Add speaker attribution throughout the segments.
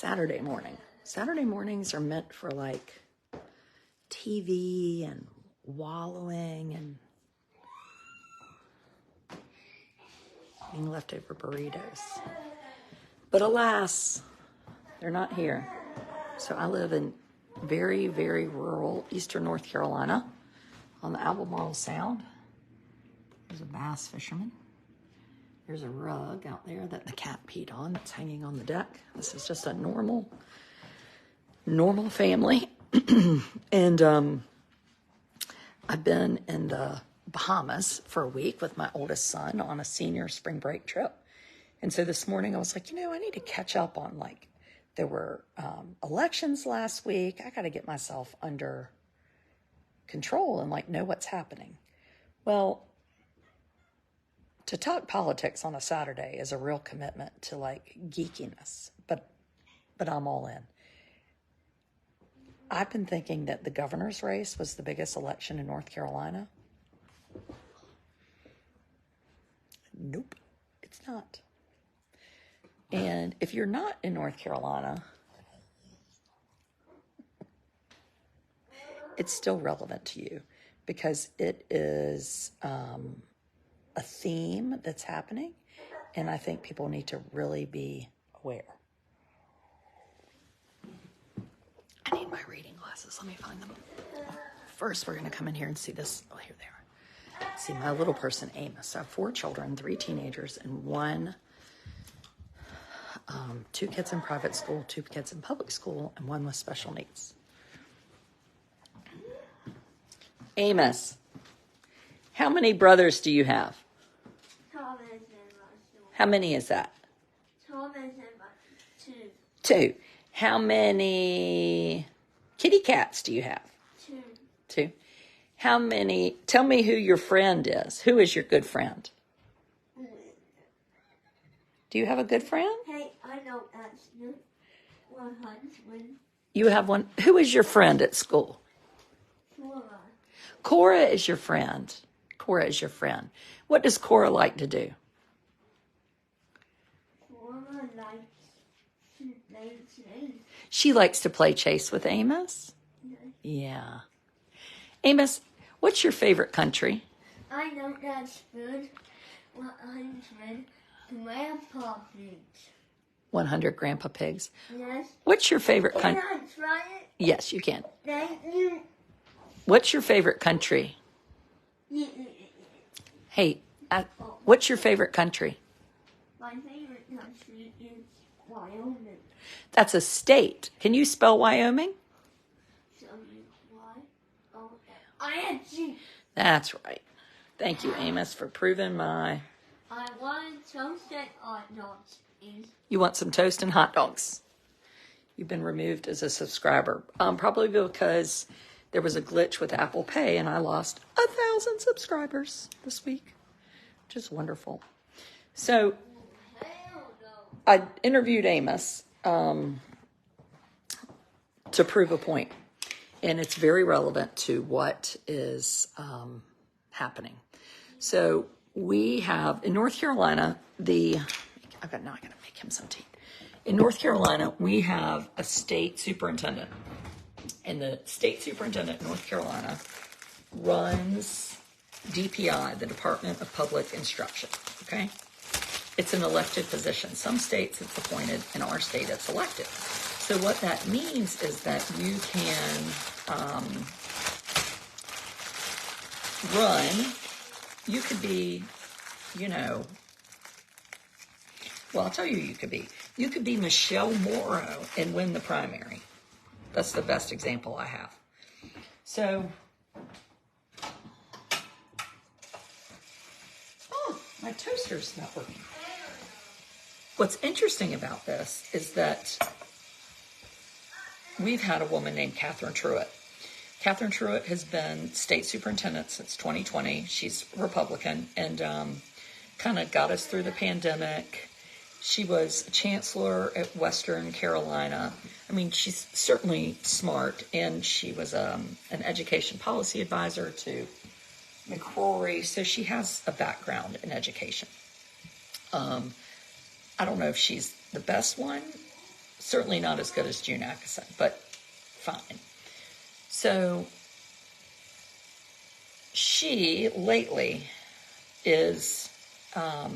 Speaker 1: Saturday morning. Saturday mornings are meant for like TV and wallowing and eating leftover burritos. But alas, they're not here. So I live in very, very rural eastern North Carolina on the Albemarle Sound. There's a bass fisherman. There's a rug out there that the cat peed on that's hanging on the deck. This is just a normal family. And I've been in the Bahamas for a week with my oldest son on a senior spring break trip. And so this morning I was like, I need to catch up on there were elections last week. I got to get myself under control and know what's happening. Well, to talk politics on a Saturday is a real commitment to geekiness, but I'm all in. I've been thinking that the governor's race was the biggest election in North Carolina. Nope, it's not. And if you're not in North Carolina, it's still relevant to you because it is a theme that's happening, and I think people need to really be aware. I need my reading glasses. Let me find them. First, we're going to come in here and see this. Oh, here they are. See my little person, Amos. I have 4 children, 3 teenagers, and 2 kids in private school, 2 kids in public school, and 1 with special needs. Amos, how many brothers do you have? How many is that?
Speaker 2: 2.
Speaker 1: 2. How many kitty cats do you have?
Speaker 2: 2.
Speaker 1: 2. How many? Tell me who your friend is. Who is your good friend? Do you have a good friend?
Speaker 2: Hey, I know that's not 100.
Speaker 1: You have one. Who is your friend at school?
Speaker 2: Cora.
Speaker 1: Cora is your friend. Cora is your friend. What does Cora like to do?
Speaker 2: Cora likes to play chase.
Speaker 1: She likes to play chase with Amos? Yeah. Amos, what's your favorite country?
Speaker 2: I know that's good. 100 grandpa pigs.
Speaker 1: 100 grandpa pigs.
Speaker 2: Yes.
Speaker 1: What's your favorite country?
Speaker 2: Can I try it?
Speaker 1: Yes, you can.
Speaker 2: Thank you.
Speaker 1: What's your favorite country?
Speaker 2: Yeah.
Speaker 1: Hey, what's your favorite country?
Speaker 2: My favorite country is Wyoming.
Speaker 1: That's a state. Can you spell Wyoming?
Speaker 2: W-Y-O-M.
Speaker 1: That's right. Thank you, Amos, for proving my...
Speaker 2: I want toasted hot dogs.
Speaker 1: You want some toast and hot dogs. You've been removed as a subscriber. Probably because there was a glitch with Apple Pay and I lost 1,000 subscribers this week, which is wonderful. So I interviewed Amos to prove a point, and it's very relevant to what is happening. So we have in North Carolina I gotta make him some tea. In North Carolina, we have a state superintendent, and the state superintendent in North Carolina runs DPI, the Department of Public Instruction. Okay, it's an elected position. Some states it's appointed. In our state, it's elected. So what that means is that you can run. You could be, well, I'll tell you who you could be. You could be Michelle Morrow and win the primary. That's the best example I have. So, my toaster's not working. What's interesting about this is that we've had a woman named Catherine Truitt. Catherine Truitt has been state superintendent since 2020. She's Republican and kind of got us through the pandemic. She was a chancellor at Western Carolina. I mean, she's certainly smart, and she was an education policy advisor to McCrory, so she has a background in education. I don't know if she's the best one Certainly not as good as June Atkinson, but fine. So she lately is, I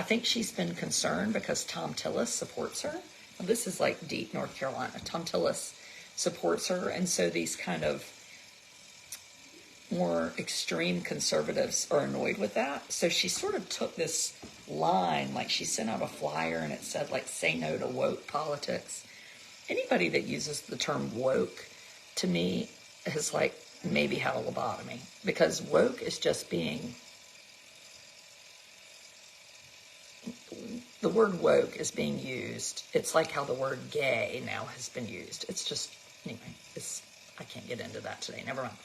Speaker 1: think she's been concerned because Tom Tillis supports her. Well, this is like deep North Carolina. Tom Tillis supports her, and so these kind of more extreme conservatives are annoyed with that. So she sort of took this line, like she sent out a flyer and it said like, say no to woke politics. Anybody that uses the term woke to me has like maybe had a lobotomy, because woke is just being, the word woke is being used. It's like how the word gay now has been used. It's just, anyway, I can't get into that today. Never mind.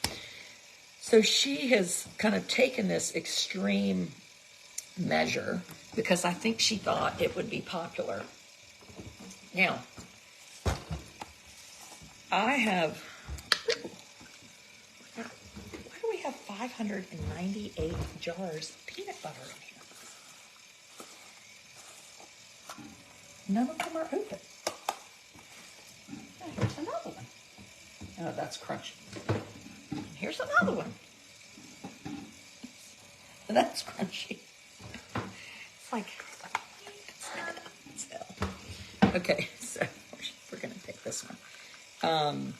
Speaker 1: So she has kind of taken this extreme measure because I think she thought it would be popular. Now, I have, why do we have 598 jars of peanut butter in here? None of them are open. Oh, here's another one. Oh, that's crunchy. Here's another one. That's crunchy. It's like, okay, so we're going to pick this one.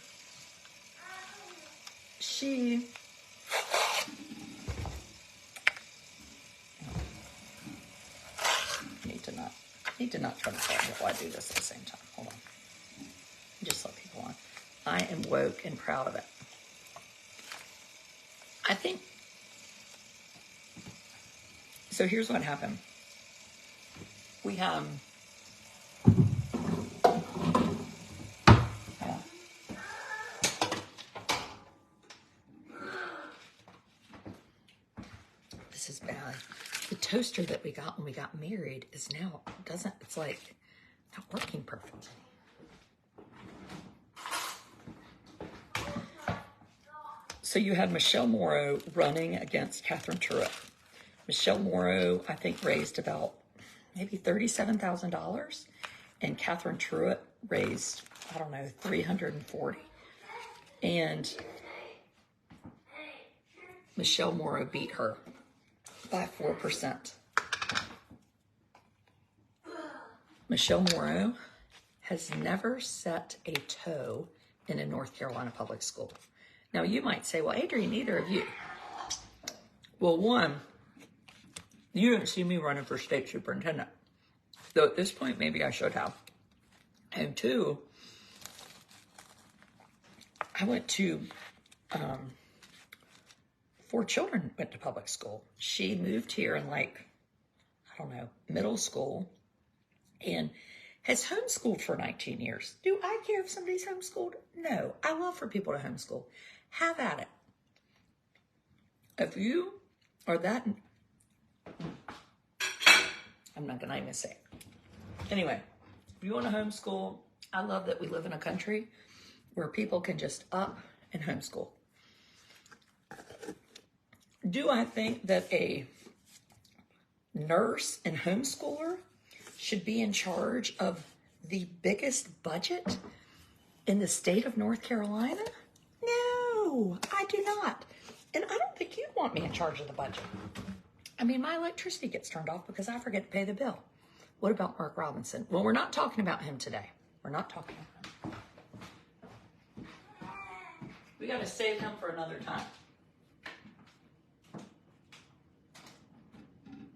Speaker 1: She, need to not try to talk while I do this at the same time. Hold on. Just let people on. I am woke and proud of it. I think, so here's what happened. We have, this is bad. The toaster that we got when we got married is now, it's like not working perfectly. So you had Michelle Morrow running against Catherine Truitt. Michelle Morrow, I think, raised about maybe $37,000, and Catherine Truitt raised, I don't know, $340,000. And Michelle Morrow beat her by 4%. Michelle Morrow has never set a toe in a North Carolina public school. Now, you might say, well, Adrienne, neither of you. Well, one, you didn't see me running for state superintendent. Though at this point, maybe I should have. And two, I went to, 4 children went to public school. She moved here in middle school and has homeschooled for 19 years. Do I care if somebody's homeschooled? No. I love for people to homeschool. Have at it. If you are that, I'm not going to even say it. Anyway, if you want to homeschool, I love that we live in a country where people can just up and homeschool. Do I think that a nurse and homeschooler should be in charge of the biggest budget in the state of North Carolina? No, I do not. And I don't think you'd want me in charge of the budget. I mean, my electricity gets turned off because I forget to pay the bill. What about Mark Robinson? Well, we're not talking about him today. We're not talking about him. We got to save him for another time.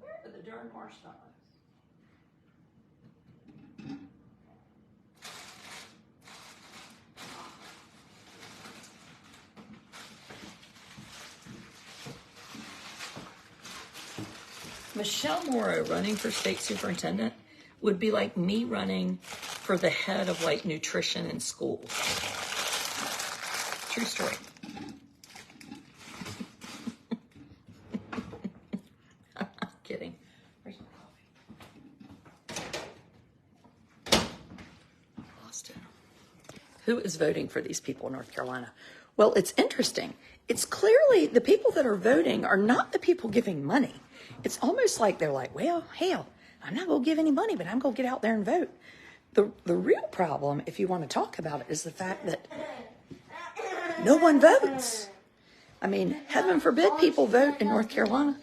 Speaker 1: Where are the darn marshmallows? Michelle Morrow running for state superintendent would be like me running for the head of nutrition in schools. True story. I'm not kidding. Where's my coffee? Lost it. Who is voting for these people in North Carolina? Well, it's interesting. It's clearly the people that are voting are not the people giving money. It's almost like they're like, well, hell, I'm not going to give any money, but I'm going to get out there and vote. The real problem, if you want to talk about it, is the fact that no one votes. I mean, heaven forbid people vote in North Carolina.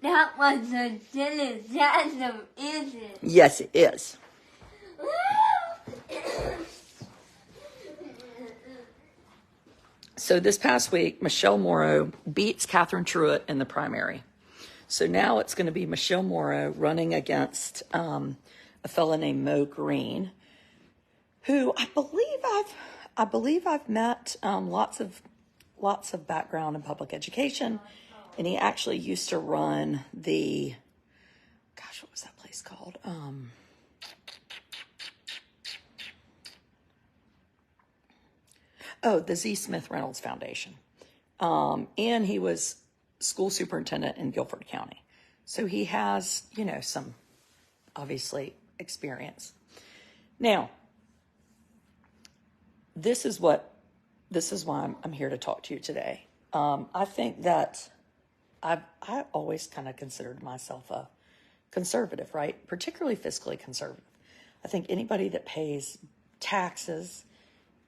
Speaker 2: That was a disaster, is it?
Speaker 1: Yes, it is. So this past week, Michelle Morrow beats Catherine Truitt in the primary. So now it's going to be Michelle Morrow running against a fellow named Mo Green, who I believe I've met, lots of background in public education, and he actually used to run the, gosh, what was that place called? The Z. Smith Reynolds Foundation. And he was school superintendent in Guilford County. So he has, some obviously experience. Now, this is why I'm here to talk to you today. I think that I always kind of considered myself a conservative, right? Particularly fiscally conservative. I think anybody that pays taxes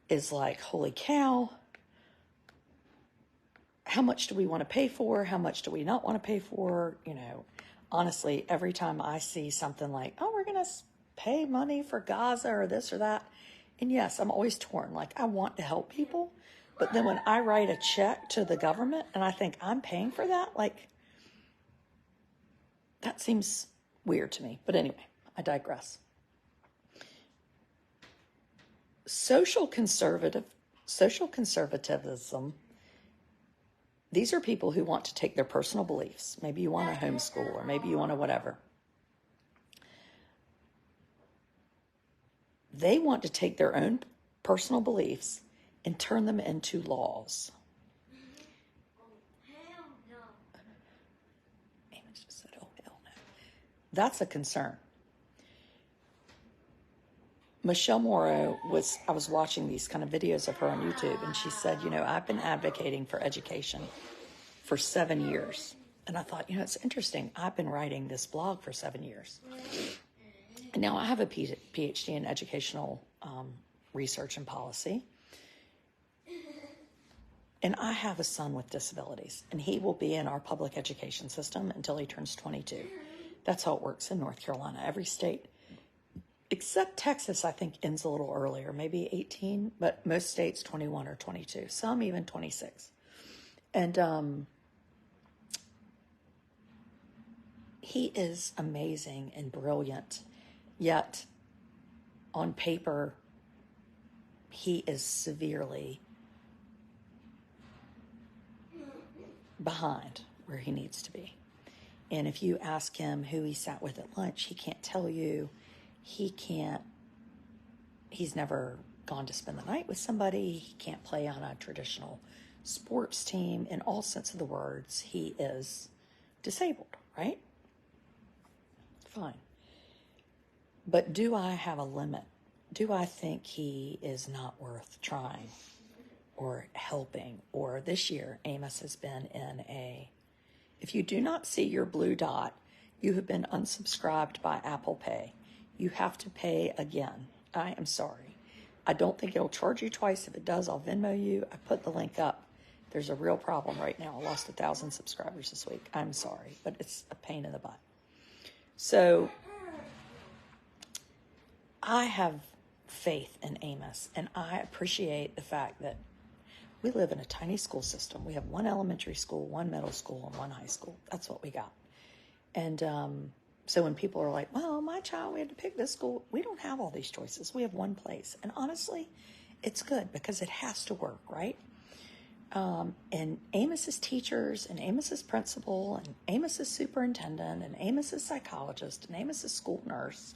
Speaker 1: is like, holy cow, how much do we want to pay for? How much do we not want to pay for? Honestly, every time I see something like, oh, we're going to pay money for Gaza or this or that. And yes, I'm always torn. Like, I want to help people. But then when I write a check to the government and I think I'm paying for that, like, that seems weird to me. But anyway, I digress. Social conservatism, these are people who want to take their personal beliefs. Maybe you want to homeschool, or maybe you want to whatever. They want to take their own personal beliefs and turn them into laws. Amos just said, oh, hell no. That's a concern. Michelle Morrow I was watching these kind of videos of her on YouTube, and she said, I've been advocating for education for 7 years. And I thought, it's interesting. I've been writing this blog for 7 years. And now I have a PhD in educational research and policy. And I have a son with disabilities, and he will be in our public education system until he turns 22. That's how it works in North Carolina. Every state, except Texas, I think, ends a little earlier, maybe 18, but most states 21 or 22, some even 26. And he is amazing and brilliant, yet on paper, he is severely behind where he needs to be. And if you ask him who he sat with at lunch, he can't tell you. He's never gone to spend the night with somebody. He can't play on a traditional sports team. In all sense of the words, he is disabled, right? Fine. But do I have a limit? Do I think he is not worth trying or helping? Or this year, Amos has been if you do not see your blue dot, you have been unsubscribed by Apple Pay. You have to pay again. I am sorry. I don't think it'll charge you twice. If it does, I'll Venmo you. I put the link up. There's a real problem right now. I lost 1,000 subscribers this week. I'm sorry, but it's a pain in the butt. So I have faith in Amos, and I appreciate the fact that we live in a tiny school system. We have one elementary school, one middle school, and one high school. That's what we got. And so when people are like, well, my child, we had to pick this school. We don't have all these choices. We have one place. And honestly, it's good because it has to work, right? And Amos's teachers and Amos's principal and Amos's superintendent and Amos's psychologist and Amos's school nurse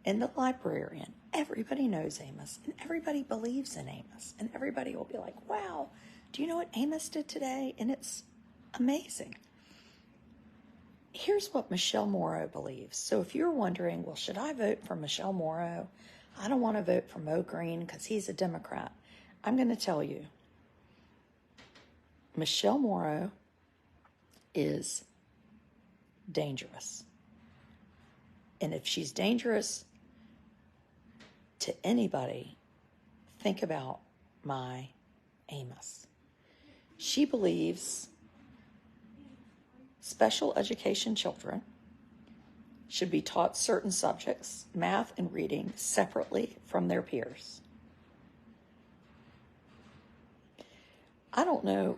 Speaker 1: and the librarian, everybody knows Amos and everybody believes in Amos. And everybody will be like, wow, do you know what Amos did today? And it's amazing. Here's what Michelle Morrow believes. So if you're wondering, well, should I vote for Michelle Morrow? I don't want to vote for Mo Green because he's a Democrat. I'm going to tell you, Michelle Morrow is dangerous. And if she's dangerous, to anybody, think about my Amos. She believes special education children should be taught certain subjects, math and reading, separately from their peers. I don't know,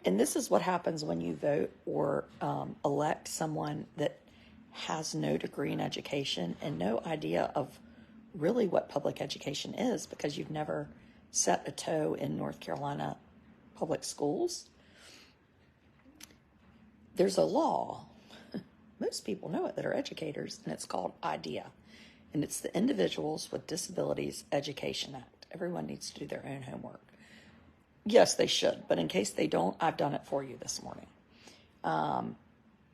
Speaker 1: and this is what happens when you vote or elect someone that has no degree in education and no idea of really what public education is, because you've never set a toe in North Carolina public schools. There's a law, most people know it that are educators, and it's called IDEA, and it's the Individuals with Disabilities Education Act. Everyone needs to do their own homework. Yes, they should, but in case they don't, I've done it for you this morning.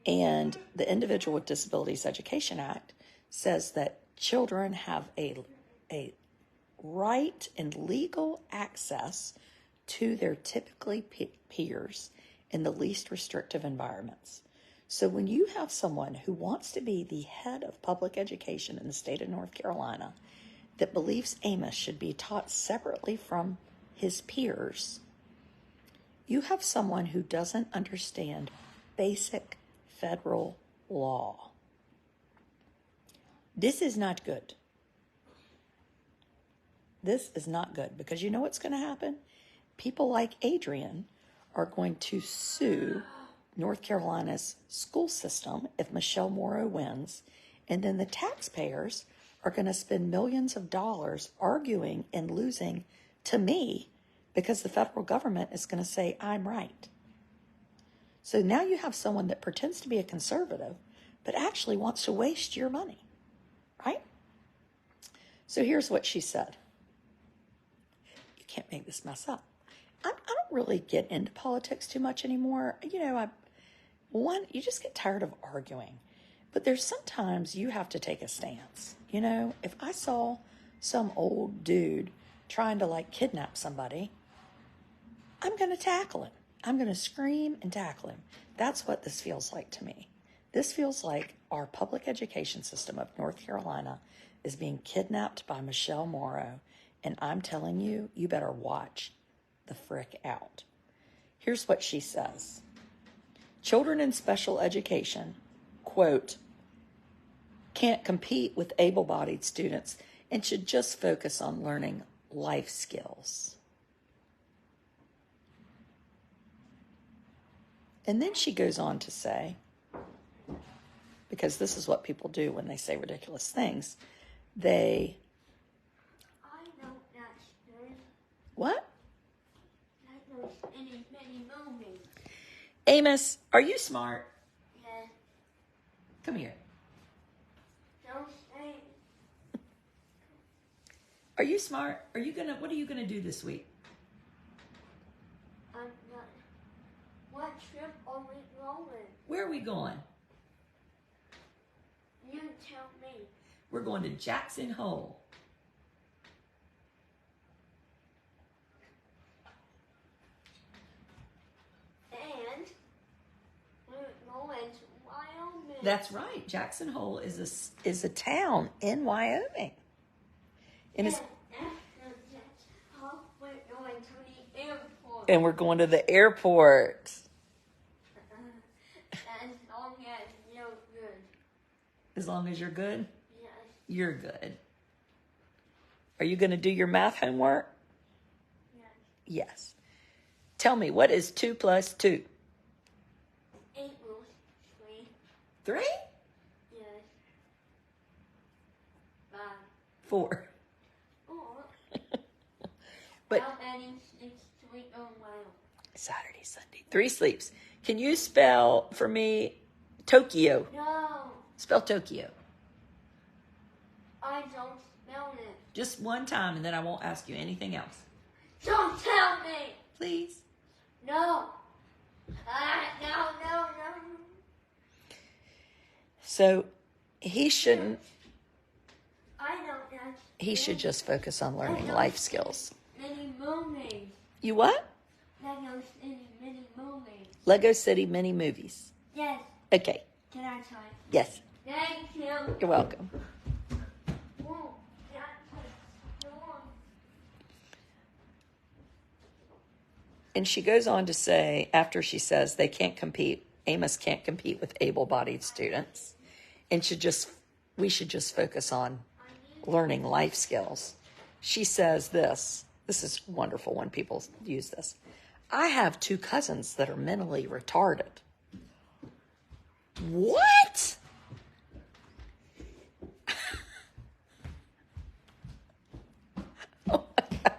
Speaker 1: And the Individual with Disabilities Education Act says that children have a right and legal access to their typically peers in the least restrictive environments. So when you have someone who wants to be the head of public education in the state of North Carolina that believes Amos should be taught separately from his peers, you have someone who doesn't understand basic federal law. This is not good. This is not good, because you know what's going to happen? People like Adrian are going to sue North Carolina's school system if Michelle Morrow wins, and then the taxpayers are going to spend millions of dollars arguing and losing to me, because the federal government is going to say I'm right. So now you have someone that pretends to be a conservative, but actually wants to waste your money, right? So here's what she said. You can't make this mess up. I don't really get into politics too much anymore. You know, you just get tired of arguing. But there's sometimes you have to take a stance. You know, if I saw some old dude trying to kidnap somebody, I'm going to tackle him. I'm going to scream and tackle him. That's what this feels like to me. This feels like our public education system of North Carolina is being kidnapped by Michelle Morrow. And I'm telling you, you better watch the frick out. Here's what she says. Children in special education, quote, can't compete with able-bodied students and should just focus on learning life skills. And then she goes on to say, because this is what people do when they say ridiculous things, I
Speaker 2: know that's good.
Speaker 1: What?
Speaker 2: I know many movies.
Speaker 1: Amos, are you smart?
Speaker 2: Yeah.
Speaker 1: Come here.
Speaker 2: Don't say.
Speaker 1: Are you smart? What are you gonna do this week?
Speaker 2: I'm not. What trip are we going?
Speaker 1: Where are we going?
Speaker 2: You tell me.
Speaker 1: We're going to Jackson Hole.
Speaker 2: And we're going to Wyoming.
Speaker 1: That's right. Jackson Hole is a town in Wyoming. And it's
Speaker 2: we're going to the airport.
Speaker 1: and we're going to the airport.
Speaker 2: As long as you're good.
Speaker 1: As long as you're good,
Speaker 2: Yes.
Speaker 1: you're good. Are you going to do your math homework?
Speaker 2: Yes.
Speaker 1: Yes. Tell me, what is 2 plus 2?
Speaker 2: 8 rules. 3.
Speaker 1: 3?
Speaker 2: Yes. 5.
Speaker 1: 4.
Speaker 2: 4.
Speaker 1: But
Speaker 2: How many sleeps do we go well?
Speaker 1: Saturday, Sunday, 3 sleeps. Can you spell for me Tokyo?
Speaker 2: No.
Speaker 1: Spell Tokyo.
Speaker 2: I don't spell it.
Speaker 1: Just one time, and then I won't ask you anything else.
Speaker 2: Don't tell me.
Speaker 1: Please.
Speaker 2: No. No.
Speaker 1: So he shouldn't.
Speaker 2: I don't know.
Speaker 1: He should just focus on learning life skills.
Speaker 2: Many movies.
Speaker 1: You what?
Speaker 2: Lego City mini movies.
Speaker 1: Lego City mini movies.
Speaker 2: Yes.
Speaker 1: Okay.
Speaker 2: Can I try?
Speaker 1: Yes.
Speaker 2: Thank you.
Speaker 1: You're welcome.
Speaker 2: Oh, that's
Speaker 1: And she goes on to say, after she says they can't compete, Amos can't compete with able-bodied students, and we should just focus on learning life skills. She says this is wonderful when people use this. I have 2 cousins that are mentally retarded. What? Oh my God.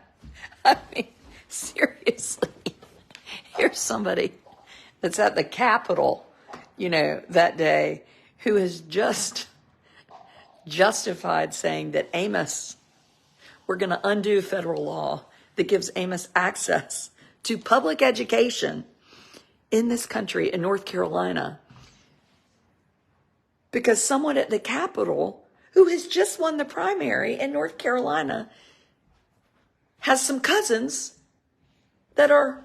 Speaker 1: I mean, seriously. Here's somebody that's at the Capitol, that day, who has just justified saying that we're going to undo federal law that gives Amos access to public education in this country, in North Carolina, because someone at the Capitol who has just won the primary in North Carolina has some cousins that are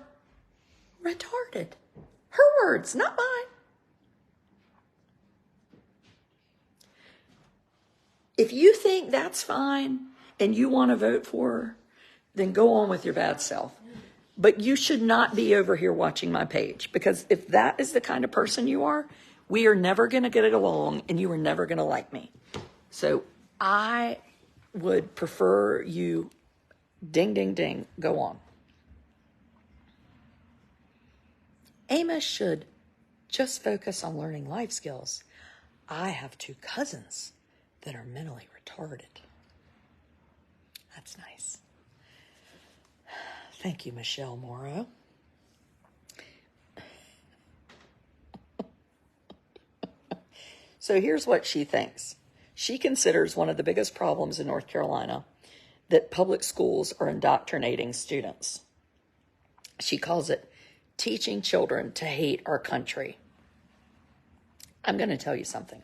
Speaker 1: retarded. Her words, not mine. If you think that's fine and you want to vote for her, then go on with your bad self. But you should not be over here watching my page, because if that is the kind of person you are, we are never going to get along and you are never going to like me. So I would prefer you ding, ding, ding, go on. Amos should just focus on learning life skills. I have 2 cousins that are mentally retarded. That's nice. Thank you, Michelle Morrow. So here's what she thinks. She considers one of the biggest problems in North Carolina that public schools are indoctrinating students. She calls it teaching children to hate our country. I'm going to tell you something.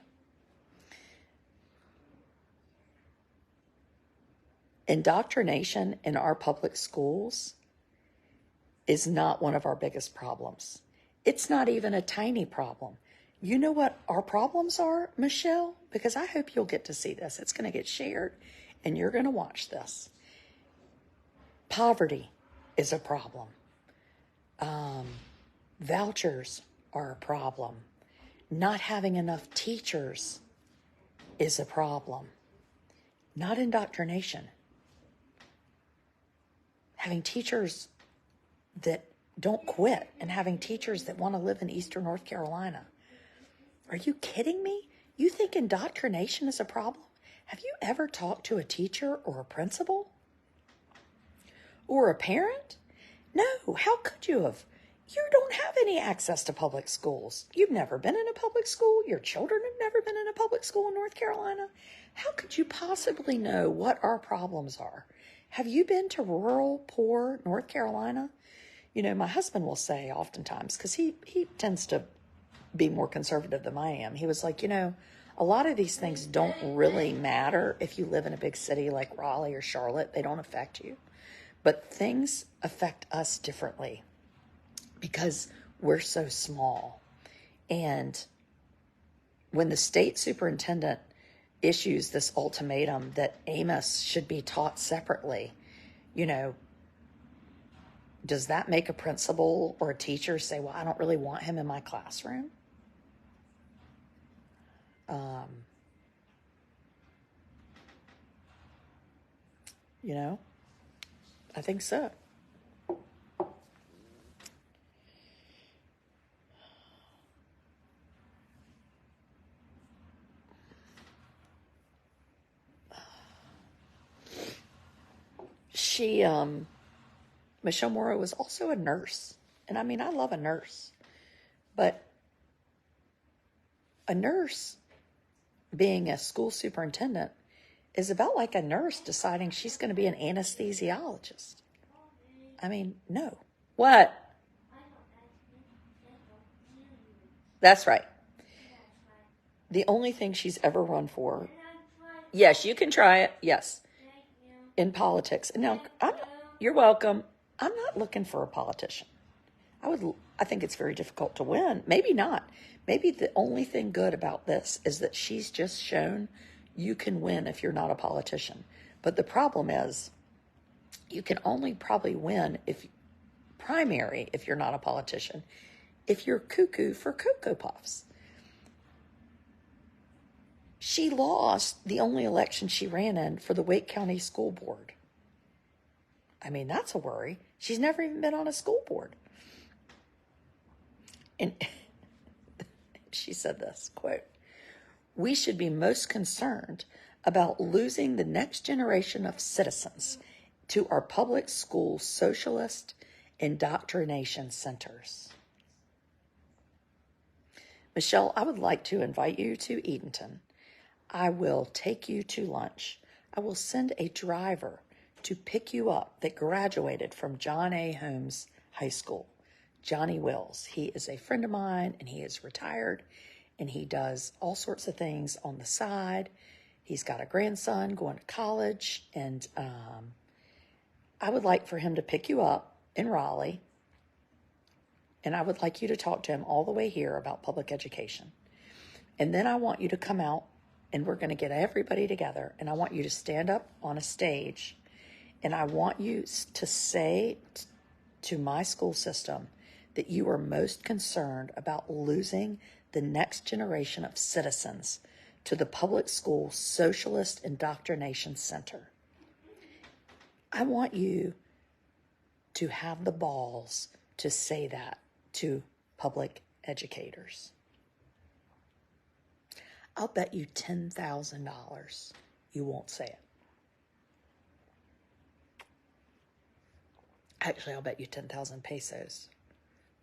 Speaker 1: Indoctrination in our public schools is not one of our biggest problems. It's not even a tiny problem. You know what our problems are, Michelle? Because I hope you'll get to see this. It's going to get shared, and you're going to watch this. Poverty is a problem. Vouchers are a problem. Not having enough teachers is a problem. Not indoctrination. Having teachers that don't quit and having teachers that want to live in Eastern North Carolina. Are you kidding me? You think indoctrination is a problem? Have you ever talked to a teacher or a principal? Or a parent? No, how could you have? You don't have any access to public schools. You've never been in a public school. Your children have never been in a public school in North Carolina. How could you possibly know what our problems are? Have you been to rural, poor North Carolina? My husband will say oftentimes, because he tends to be more conservative than I am. He was like, a lot of these things don't really matter if you live in a big city like Raleigh or Charlotte. They don't affect you. But things affect us differently because we're so small. And when the state superintendent issues this ultimatum that Amos should be taught separately, does that make a principal or a teacher say, well, I don't really want him in my classroom? I think so. Michelle Morrow was also a nurse. And I love a nurse. But a nurse being a school superintendent is about like a nurse deciding she's going to be an anesthesiologist. No. What? That's right. The only thing she's ever run for. Yes, you can try it. Yes. In politics. And now, you're welcome. I'm not looking for a politician. I think it's very difficult to win. Maybe not. Maybe the only thing good about this is that she's just shown you can win if you're not a politician. But the problem is you can only probably win if primary if you're not a politician, if you're cuckoo for Cocoa Puffs. She lost the only election she ran in for the Wake County School Board. I mean, that's a worry. She's never even been on a school board. And she said this, quote, "We should be most concerned about losing the next generation of citizens to our public school socialist indoctrination centers." Michelle, I would like to invite you to Edenton. I will take you to lunch. I will send a driver to pick you up that graduated from John A. Holmes High School, Johnny Wills. He is a friend of mine, and he is retired, and he does all sorts of things on the side. He's got a grandson going to college, and I would like for him to pick you up in Raleigh, and I would like you to talk to him all the way here about public education. And then I want you to come out, and we're going to get everybody together, and I want you to stand up on a stage, and I want you to say to my school system that you are most concerned about losing the next generation of citizens to the public school socialist indoctrination center. I want you to have the balls to say that to public educators. I'll bet you $10,000 you won't say it. Actually, I'll bet you 10,000 pesos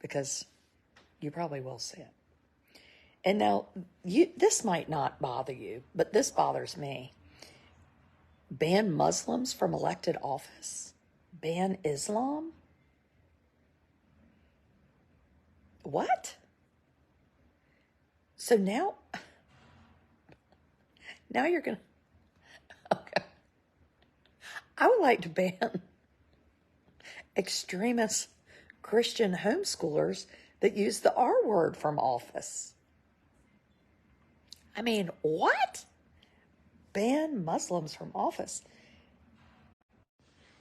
Speaker 1: because you probably will say it. And now, this might not bother you, but this bothers me. Ban Muslims from elected office? Ban Islam? What? So now you're going to... Okay. I would like to ban extremist Christian homeschoolers that use the R word from office. I mean, what? Ban Muslims from office.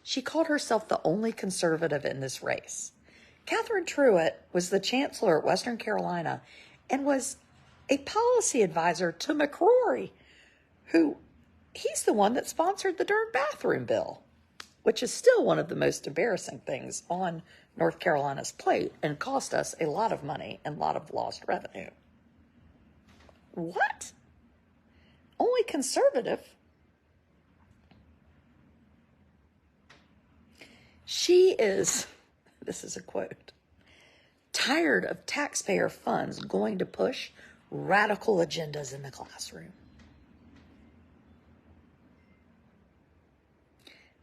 Speaker 1: She called herself the only conservative in this race. Catherine Truitt was the chancellor at Western Carolina and was a policy advisor to McCrory, who he's the one that sponsored the darn bathroom bill, which is still one of the most embarrassing things on North Carolina's plate and cost us a lot of money and a lot of lost revenue. What? Only conservative? She is, this is a quote, tired of taxpayer funds going to push radical agendas in the classroom.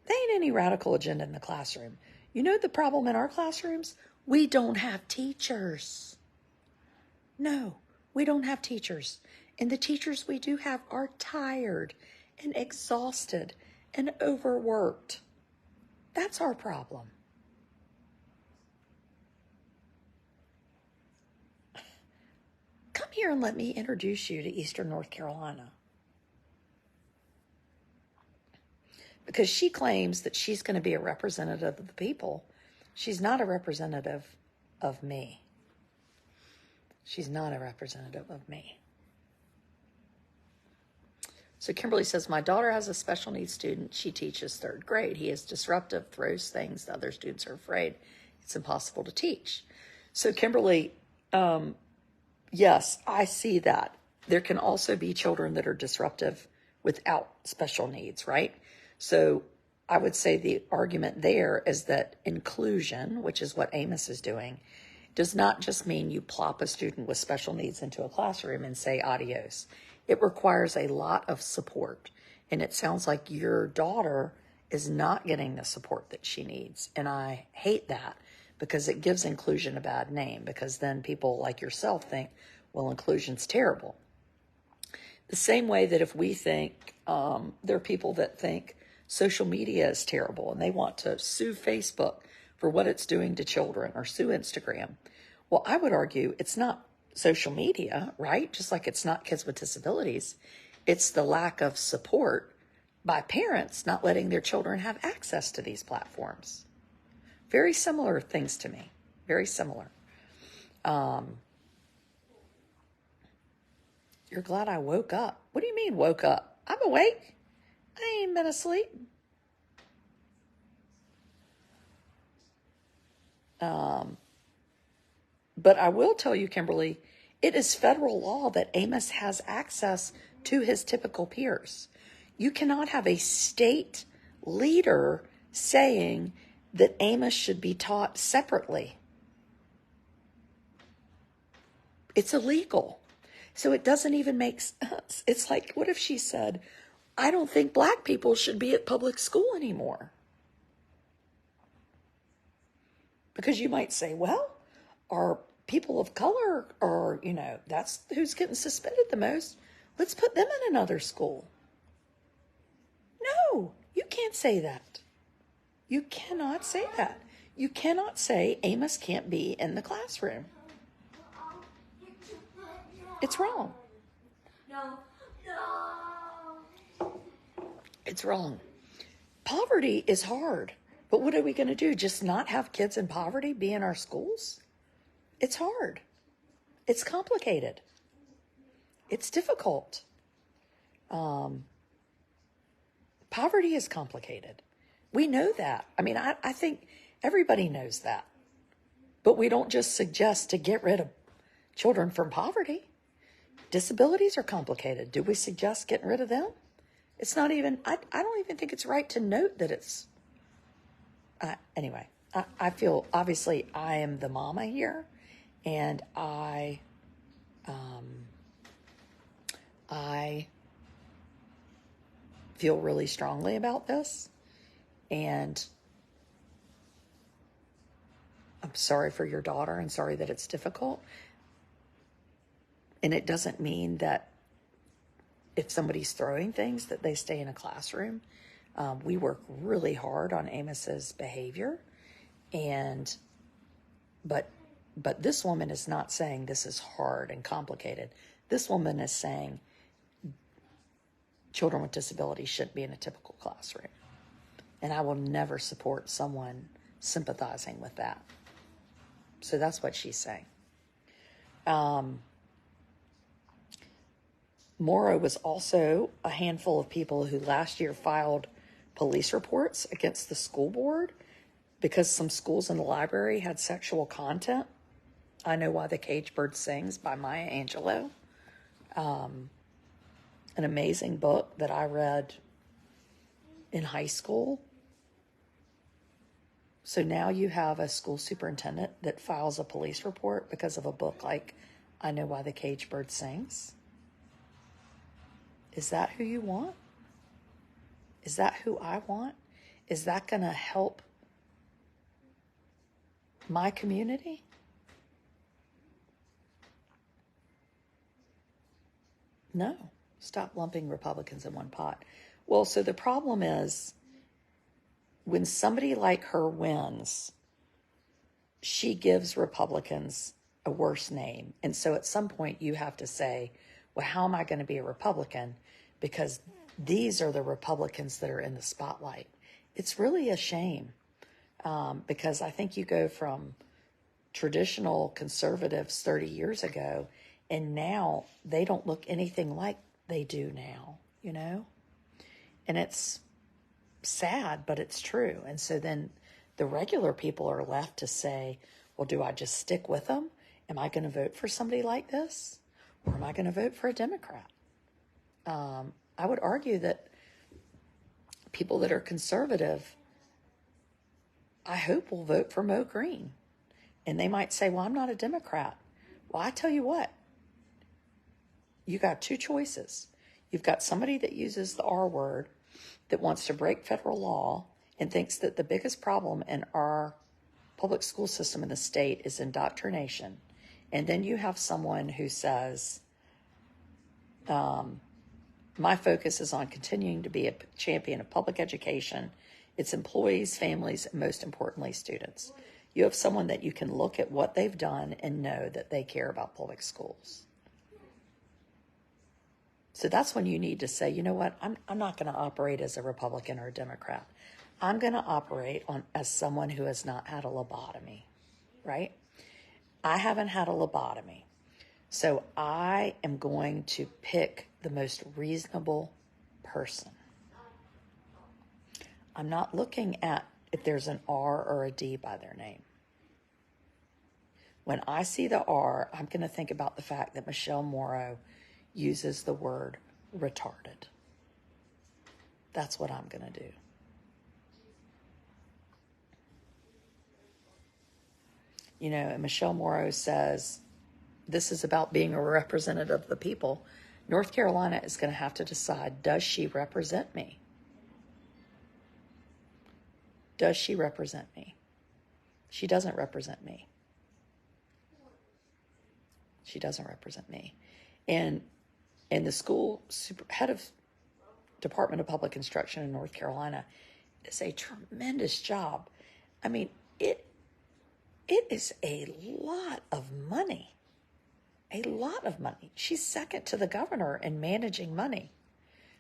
Speaker 1: There ain't any radical agenda in the classroom. You know the problem in our classrooms? We don't have teachers. No, we don't have teachers. And the teachers we do have are tired and exhausted and overworked. That's our problem. Come here and let me introduce you to Eastern North Carolina. Because she claims that she's going to be a representative of the people. She's not a representative of me. She's not a representative of me. So Kimberly says, my daughter has a special needs student. She teaches third grade. He is disruptive, throws things that other students are afraid. It's impossible to teach. So Kimberly, yes, I see that. There can also be children that are disruptive without special needs, right? So I would say the argument there is that inclusion, which is what Amos is doing, does not just mean you plop a student with special needs into a classroom and say adios. It requires a lot of support. And it sounds like your daughter is not getting the support that she needs. And I hate that because it gives inclusion a bad name, because then people like yourself think, well, inclusion's terrible. The same way that if we think, there are people that think social media is terrible and they want to sue Facebook for what it's doing to children or sue Instagram. Well, I would argue it's not social media, right? Just like it's not kids with disabilities. It's the lack of support by parents not letting their children have access to these platforms. Very similar things to me. Very similar. You're glad I woke up. What do you mean woke up? I'm awake. I ain't been asleep. But I will tell you, Kimberly, it is federal law that Amos has access to his typical peers. You cannot have a state leader saying that Amos should be taught separately. It's illegal. So it doesn't even make sense. It's like, what if she said, I don't think black people should be at public school anymore? Because you might say, well, are people of color, or, that's who's getting suspended the most. Let's put them in another school. No, you can't say that. You cannot say that. You cannot say Amos can't be in the classroom. It's wrong.
Speaker 2: No.
Speaker 1: It's wrong. Poverty is hard. But what are we going to do? Just not have kids in poverty be in our schools? It's hard. It's complicated. It's difficult. Poverty is complicated. We know that. I mean, I think everybody knows that. But we don't just suggest to get rid of children from poverty. Disabilities are complicated. Do we suggest getting rid of them? It's not even, I don't even think it's right to note that it's, anyway, I feel, obviously, I am the mama here, and I feel really strongly about this, and I'm sorry for your daughter and sorry that it's difficult. And it doesn't mean that if somebody's throwing things that they stay in a classroom. We work really hard on Amos's behavior, but this woman is not saying this is hard and complicated. This woman is saying children with disabilities shouldn't be in a typical classroom. And I will never support someone sympathizing with that. So that's what she's saying. Morrow was also a handful of people who last year filed police reports against the school board because some schools in the library had sexual content. I Know Why the Caged Bird Sings by Maya Angelou. An amazing book that I read in high school. So now you have a school superintendent that files a police report because of a book like I Know Why the Caged Bird Sings. Is that who you want? Is that who I want? Is that going to help my community? No. Stop lumping Republicans in one pot. Well, so the problem is when somebody like her wins, she gives Republicans a worse name. And so at some point you have to say, well, how am I going to be a Republican? Because these are the Republicans that are in the spotlight. It's really a shame because I think you go from traditional conservatives 30 years ago, and now they don't look anything like they do now, And it's sad, but it's true. And so then the regular people are left to say, well, do I just stick with them? Am I going to vote for somebody like this? Or am I going to vote for a Democrat? I would argue that people that are conservative, I hope will vote for Mo Green. And they might say, well, I'm not a Democrat. Well, I tell you what, you got two choices. You've got somebody that uses the R word that wants to break federal law and thinks that the biggest problem in our public school system in the state is indoctrination. And then you have someone who says, my focus is on continuing to be a champion of public education, its employees, families, and most importantly, students. You have someone that you can look at what they've done and know that they care about public schools. So that's when you need to say, you know what, I'm not going to operate as a Republican or a Democrat. I'm going to operate on as someone who has not had a lobotomy, right? I haven't had a lobotomy. So I am going to pick the most reasonable person. I'm not looking at if there's an R or a D by their name. When I see the R, I'm going to think about the fact that Michelle Morrow uses the word retarded. That's what I'm going to do. You know, and Michelle Morrow says, this is about being a representative of the people. North Carolina is going to have to decide, does she represent me? Does she represent me? She doesn't represent me. She doesn't represent me. And the school head of Department of Public Instruction in North Carolina does a tremendous job. I mean, it is a lot of money. A lot of money. She's second to the governor in managing money.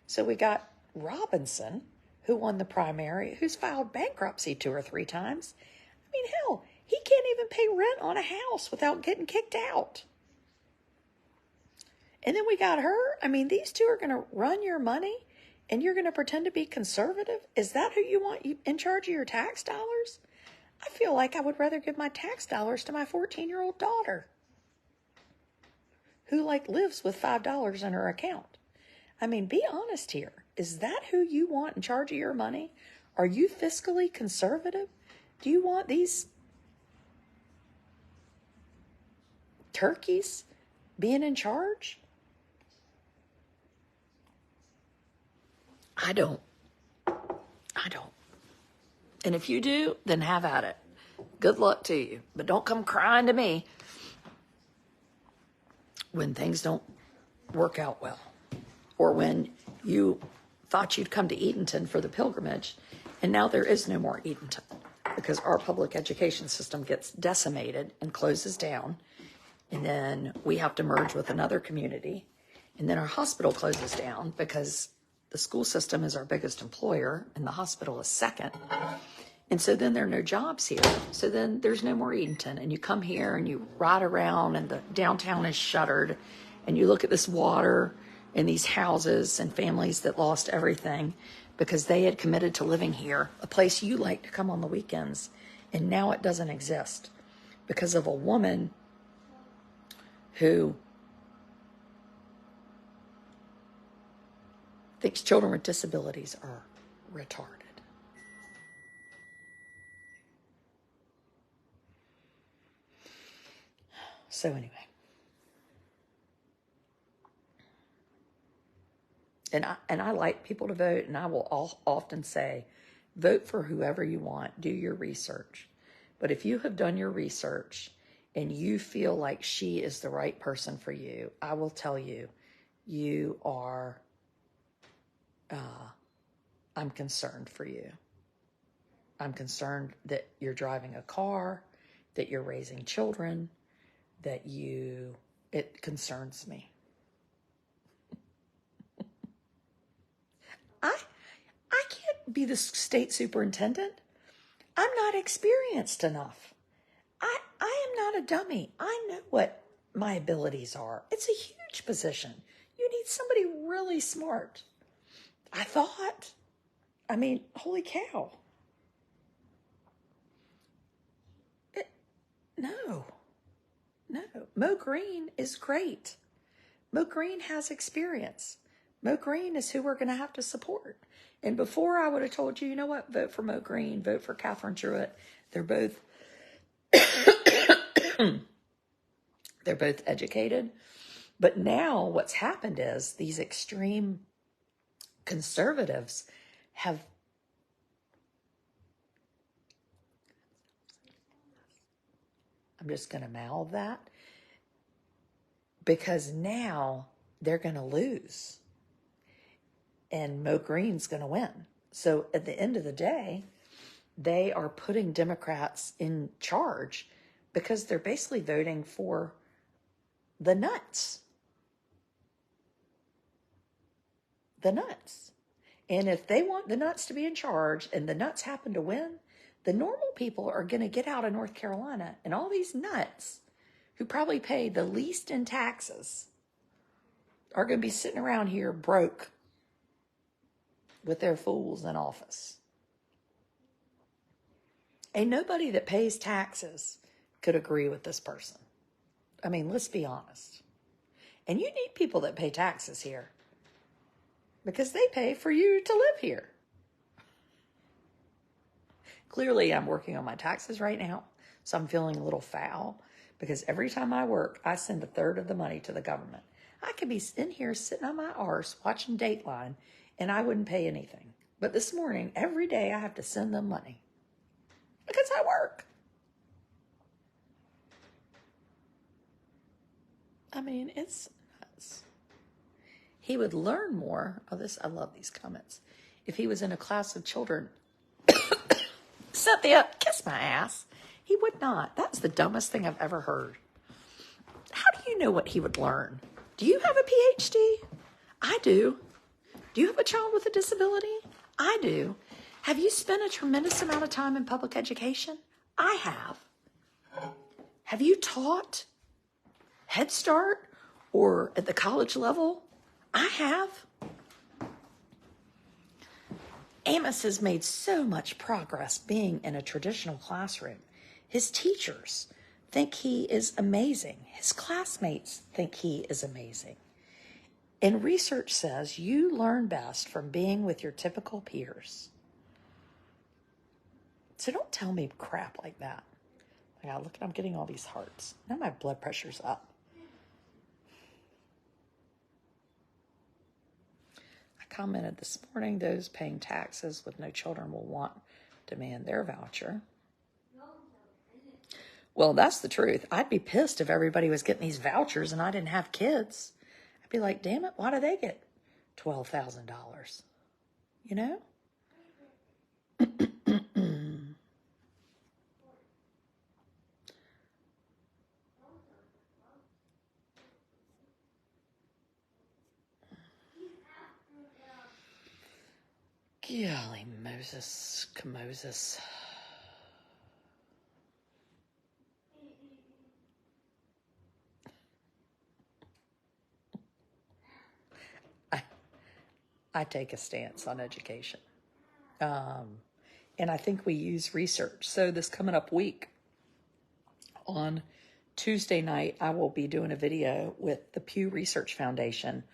Speaker 1: So we got Robinson, who won the primary, who's filed bankruptcy 2 or 3 times. I mean, hell, he can't even pay rent on a house without getting kicked out. And then we got her. I mean, these two are going to run your money and you're going to pretend to be conservative? Is that who you want in charge of your tax dollars? I feel like I would rather give my tax dollars to my 14-year-old daughter who lives with $5 in her account. I mean, be honest here. Is that who you want in charge of your money? Are you fiscally conservative? Do you want these turkeys being in charge? I don't. And if you do, then have at it. Good luck to you. But don't come crying to me when things don't work out well. Or when you thought you'd come to Edenton for the pilgrimage, and now there is no more Edenton because our public education system gets decimated and closes down. And then we have to merge with another community. And then our hospital closes down because the school system is our biggest employer and the hospital is second. And so then there are no jobs here. So then there's no more Edenton. And you come here and you ride around and the downtown is shuttered. And you look at this water and these houses and families that lost everything because they had committed to living here, a place you like to come on the weekends. And now it doesn't exist because of a woman who thinks children with disabilities are retarded. So anyway, and I like people to vote, and I will often say, vote for whoever you want. Do your research. But if you have done your research and you feel like she is the right person for you, I will tell you, you are, I'm concerned for you. I'm concerned that you're driving a car, that you're raising children, it concerns me. I can't be the state superintendent. I'm not experienced enough. I am not a dummy. I know what my abilities are. It's a huge position. You need somebody really smart. I thought. I mean, holy cow. No. Mo Green is great. Mo Green has experience. Mo Green is who we're going to have to support. And before I would have told you, you know what, vote for Mo Green, vote for Catherine Truitt. They're both educated. But now what's happened is these extreme conservatives have I'm just going to mouth that because now they're going to lose and Mo Green's going to win. So at the end of the day, they are putting Democrats in charge because they're basically voting for the nuts. The nuts. And if they want the nuts to be in charge and the nuts happen to win, the normal people are going to get out of North Carolina. And all these nuts who probably pay the least in taxes are going to be sitting around here broke with their fools in office. Ain't nobody that pays taxes could agree with this person. I mean, let's be honest. And you need people that pay taxes here because they pay for you to live here. Clearly, I'm working on my taxes right now, so I'm feeling a little foul because every time I work, I send a third of the money to the government. I could be in here sitting on my arse watching Dateline, and I wouldn't pay anything. But this morning, every day, I have to send them money because I work. I mean, it's nuts. He would learn more of this. I love these comments. If he was in a class of children, Cynthia, kiss my ass. He would not. That's the dumbest thing I've ever heard. How do you know what he would learn? Do you have a PhD? I do. Do you have a child with a disability? I do. Have you spent a tremendous amount of time in public education? I have. Have you taught Head Start or at the college level? I have. Amos has made so much progress being in a traditional classroom. His teachers think he is amazing. His classmates think he is amazing. And research says you learn best from being with your typical peers. So don't tell me crap like that. Yeah, look, I'm getting all these hearts. Now my blood pressure's up. I commented this morning, those paying taxes with no children will demand their voucher. Well, that's the truth. I'd be pissed if everybody was getting these vouchers and I didn't have kids. I'd be like, damn it, why do they get $12,000? You know? Golly, Moses. I take a stance on education. And I think we use research. So this coming up week, on Tuesday night, I will be doing a video with the Pew Research Foundation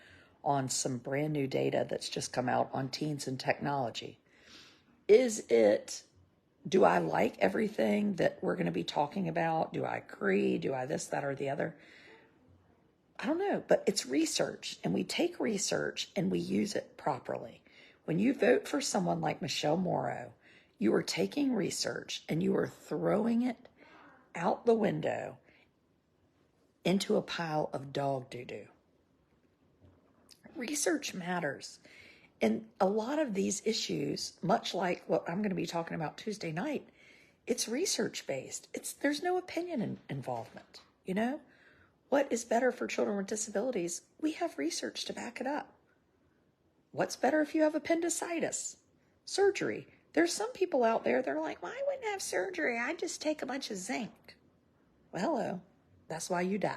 Speaker 1: on some brand new data that's just come out on teens and technology. Do I like everything that we're going to be talking about? Do I agree? Do I this, that, or the other? I don't know, but it's research, and we take research and we use it properly. When you vote for someone like Michelle Morrow, you are taking research and you are throwing it out the window into a pile of dog doo-doo. Research matters. And a lot of these issues, much like what I'm going to be talking about Tuesday night, it's research-based. There's no opinion involvement, you know? What is better for children with disabilities? We have research to back it up. What's better if you have appendicitis? Surgery. There's some people out there that are like, well, I wouldn't have surgery. I'd just take a bunch of zinc. Well, hello. That's why you die.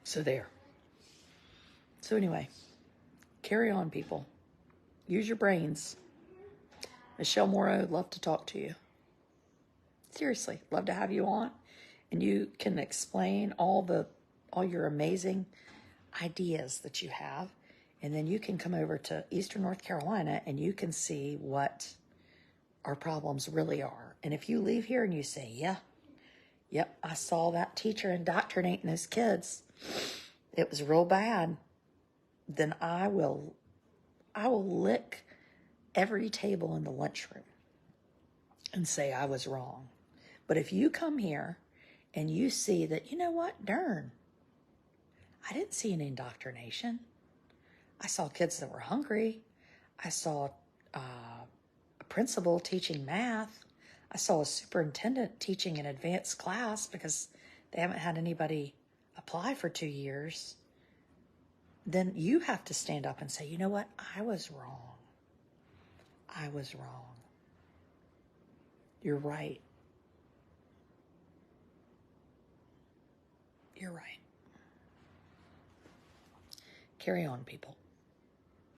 Speaker 1: So there. So anyway, carry on, people. Use your brains. Michelle Morrow, love to talk to you. Seriously, love to have you on. And you can explain all your amazing ideas that you have. And then you can come over to Eastern North Carolina and you can see what our problems really are. And if you leave here and you say, yep, I saw that teacher indoctrinating those kids, it was real bad, then I will lick every table in the lunchroom and say I was wrong. But if you come here and you see that, you know what, darn, I didn't see any indoctrination. I saw kids that were hungry. I saw a principal teaching math. I saw a superintendent teaching an advanced class because they haven't had anybody apply for 2 years. then you have to stand up and say, you know what? I was wrong. I was wrong. You're right. You're right. Carry on, people.